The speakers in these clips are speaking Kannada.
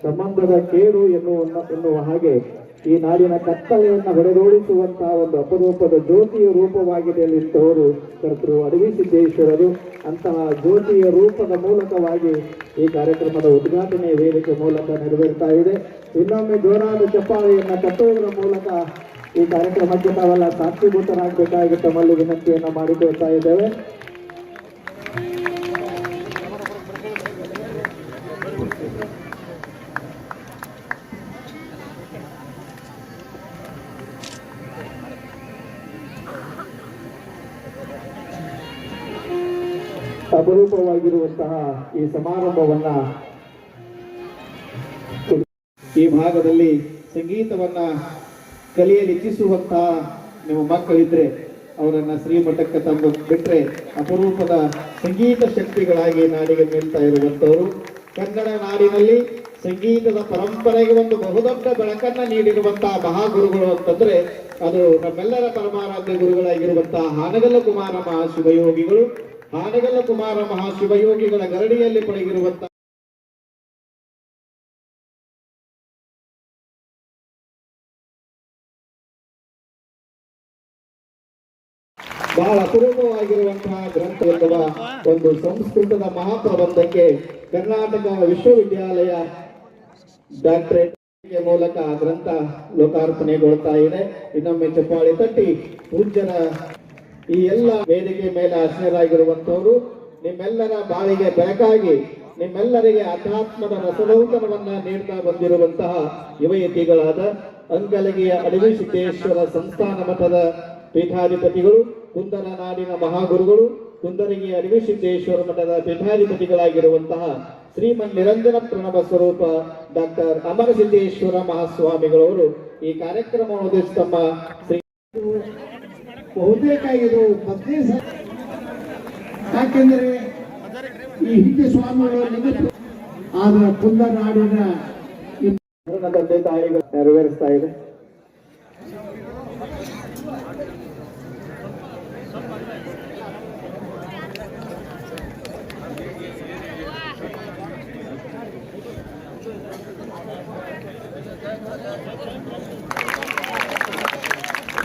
ಸಂಬಂಧದ ಕೇಡು ಎನ್ನುವ ಹಾಗೆ ಈ ನಾಡಿನ ಕತ್ತಲೆಯನ್ನು ಹೊಡೆದೋಡಿಸುವಂತಹ ಒಂದು ಅಪರೂಪದ ಜ್ಯೋತಿಯ ರೂಪವಾಗಿದೆ ನಿಂತವರು ಕರ್ತೃ ಅಡವಿ ಸಿದ್ದೇಶ್ವರರು. ಅಂತಹ ಜ್ಯೋತಿಯ ರೂಪದ ಮೂಲಕವಾಗಿ ಈ ಕಾರ್ಯಕ್ರಮದ ಉದ್ಘಾಟನೆ ವೇದಿಕೆ ಮೂಲಕ ನೆರವೇರ್ತಾ ಇದೆ. ಇನ್ನೊಮ್ಮೆ ಜೋರಾದ ಚಪ್ಪಾಳೆಯನ್ನು ಕಟ್ಟುವುದರ ಮೂಲಕ ಈ ಕಾರ್ಯಕ್ರಮಕ್ಕೆ ತಾವೆಲ್ಲ ಸಾಕ್ಷೀಭೂತರಾಗಬೇಕಾಗಿ ತಮ್ಮಲ್ಲಿ ವಿನಂತಿಯನ್ನು ಮಾಡಿಕೊಳ್ತಾ ಇದ್ದೇವೆ. ಅಪರೂಪವಾಗಿರುವಂತಹ ಈ ಸಮಾರಂಭವನ್ನ ಈ ಭಾಗದಲ್ಲಿ ಸಂಗೀತವನ್ನ ಕಲಿಯಲು ಇಚ್ಛಿಸುವಂತಹ ನಿಮ್ಮ ಮಕ್ಕಳಿದ್ರೆ ಅವರನ್ನ ಶ್ರೀಮಠಕ್ಕೆ ತಂದು ಬಿಟ್ರೆ ಅಪರೂಪದ ಸಂಗೀತ ಶಕ್ತಿಗಳಾಗಿ ನಾಡಿಗೆ ನಿಲ್ತಾ ಇರುವಂತವರು. ಕನ್ನಡ ನಾಡಿನಲ್ಲಿ ಸಂಗೀತದ ಪರಂಪರೆಗೆ ಒಂದು ಬಹುದೊಡ್ಡ ಬೆಳಕನ್ನ ನೀಡಿರುವಂತಹ ಮಹಾಗುರುಗಳು ಅಂತಂದ್ರೆ ಅದು ನಮ್ಮೆಲ್ಲರ ಪರಮಾರಾಧ್ಯ ಗುರುಗಳಾಗಿರುವಂತಹ ಹಾನಗಲ್ಲ ಕುಮಾರ ಮಹಾಶಿವಯೋಗಿಗಳು. ಹಾನಗಲ್ಲ ಕುಮಾರ ಮಹಾಶಿವಯೋಗಿಗಳ ಗರಡಿಯಲ್ಲಿ ಪಳಗಿರುವಂತಹ ಬಹಳ ಅಪರೂಪವಾಗಿರುವಂತಹ ಗ್ರಂಥ ಎನ್ನುವ ಒಂದು ಸಂಸ್ಕೃತದ ಮಹಾಪ್ರಬಂಧಕ್ಕೆ ಕರ್ನಾಟಕ ವಿಶ್ವವಿದ್ಯಾಲಯ ಡಾಕ್ಟರೇಟ್ ಮೂಲಕ ಗ್ರಂಥ ಲೋಕಾರ್ಪಣೆಗೊಳ್ತಾ ಇದೆ. ಇನ್ನೊಮ್ಮೆ ಚಪ್ಪಾಳೆ ತಟ್ಟಿ ಪೂಜ್ಯರ ಈ ಎಲ್ಲ ವೇದಿಕೆ ಮೇಲೆ ಆಶ್ರಯರಾಗಿರುವಂತವರು ನಿಮ್ಮೆಲ್ಲರ ಬಾಳಿಗೆ ಬೆಳಕಾಗಿ ನಿಮ್ಮೆಲ್ಲರಿಗೆ ಅಧ್ಯಾತ್ಮದ ರಸದೌತಣವನ್ನ ನೀಡ್ತಾ ಬಂದಿರುವಂತಹ ಯುವಯತಿಗಳಾದ ಅಂಕಲಗಿಯ ಅಡವಿ ಸಿದ್ದೇಶ್ವರ ಸಂಸ್ಥಾನ ಮಠದ ಪೀಠಾಧಿಪತಿಗಳು, ಕುಂದರ ನಾಡಿನ ಮಹಾಗುರುಗಳು, ಕುಂದರಗಿಯ ಅಡವಿ ಸಿದ್ದೇಶ್ವರ ಮಠದ ಪೀಠಾಧಿಪತಿಗಳಾಗಿರುವಂತಹ ಶ್ರೀಮನ್ ನಿರಂಜನ ಪ್ರಣವ ಸ್ವರೂಪ ಡಾಕ್ಟರ್ ಅಮರಸಿದ್ದೇಶ್ವರ ಮಹಾಸ್ವಾಮಿಗಳವರು ಈ ಕಾರ್ಯಕ್ರಮವನ್ನು ಉದ್ದೇಶಿಸಿ ತಮ್ಮ ಬಹುತೇಕ ಇದು ಯಾಕೆಂದ್ರೆ ಈ ಹಿಂದೆ ಸ್ವಾಮಿಗಳು ಆದ್ರೆ ಕುಂದರ ನಾಡಿನ ತಂದೆ ತಾಯಿಗಳು ನೆರವೇರಿಸ್ತಾ ಇದೆ.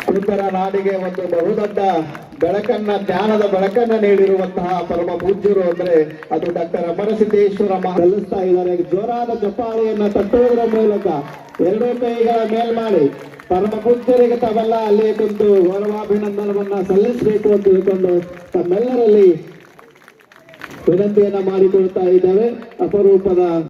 ಕುಂದರ ನಾಡಿಗೆ ಒಂದು ಬಹುದೊಡ್ಡ ಬೆಳಕನ್ನ ಜ್ಞಾನದ ಬೆಳಕನ್ನ ನೀಡಿರುವಂತಹ ಪರಮ ಪೂಜ್ಯರು ಅಂದ್ರೆ ಅದು ಡಾಕ್ಟರ್ ಅಮರಸಿದ್ದೇಶ್ವರ ಸಲ್ಲಿಸ್ತಾ ಇದ್ದಾರೆ. ಜೋರಾದ ಚಪ್ಪಾಳೆಯನ್ನ ತಟ್ಟುವುದರ ಮೂಲಕ ಎರಡೂ ಕೈಗಳ ಮೇಲ್ಮಾಡಿ ಪರಮ ಪೂಜ್ಯರಿಗೆ ತಾವೆಲ್ಲ ಅಲ್ಲೇ ಕುಂತು ಗೌರವಾಭಿನಂದನವನ್ನ ಸಲ್ಲಿಸಬೇಕು ಅಂತ ತಿಳ್ಕೊಂಡು ತಮ್ಮೆಲ್ಲರಲ್ಲಿ ವಿನಂತಿಯನ್ನ ಮಾಡಿಕೊಳ್ತಾ ಇದ್ದೇವೆ. ಅಪರೂಪದ